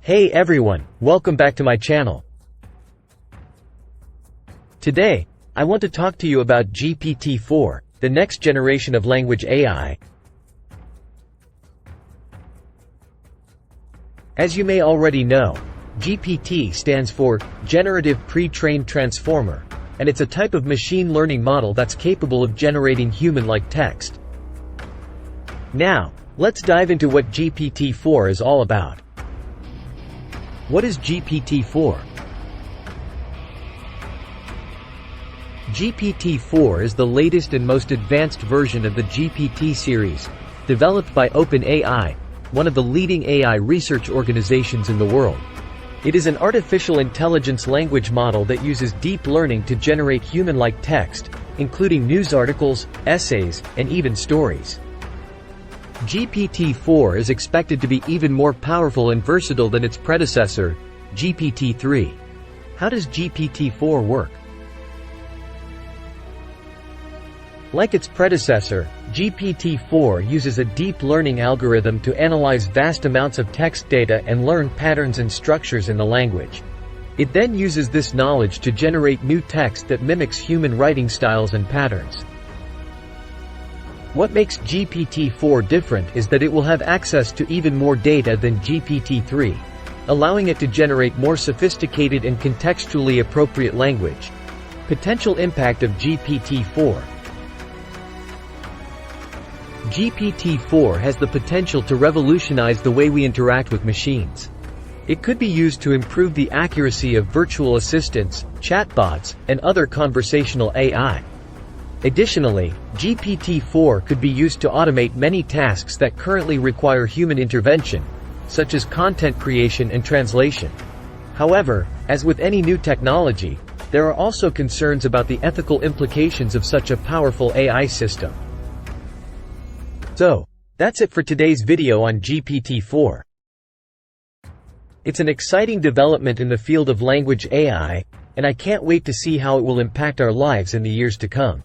Hey everyone, welcome back to my channel. Today, I want to talk to you about GPT-4, the next generation of language AI. As you may already know, GPT stands for Generative Pre-trained Transformer, and it's a type of machine learning model that's capable of generating human-like text. Now, let's dive into what GPT-4 is all about. What is GPT-4? GPT-4 is the latest and most advanced version of the GPT series, developed by OpenAI, one of the leading AI research organizations in the world. It is an artificial intelligence language model that uses deep learning to generate human-like text, including news articles, essays, and even stories. GPT-4 is expected to be even more powerful and versatile than its predecessor, GPT-3. How does GPT-4 work? Like its predecessor, GPT-4 uses a deep learning algorithm to analyze vast amounts of text data and learn patterns and structures in the language. It then uses this knowledge to generate new text that mimics human writing styles and patterns. What makes GPT-4 different is that it will have access to even more data than GPT-3, allowing it to generate more sophisticated and contextually appropriate language. Potential impact of GPT-4. GPT-4 has the potential to revolutionize the way we interact with machines. It could be used to improve the accuracy of virtual assistants, chatbots, and other conversational AI. Additionally, GPT-4 could be used to automate many tasks that currently require human intervention, such as content creation and translation. However, as with any new technology, there are also concerns about the ethical implications of such a powerful AI system. So, that's it for today's video on GPT-4. It's an exciting development in the field of language AI, and I can't wait to see how it will impact our lives in the years to come.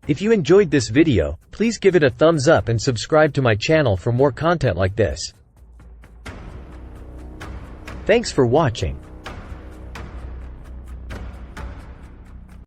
If you enjoyed this video, please give it a thumbs up and subscribe to my channel for more content like this. Thanks for watching.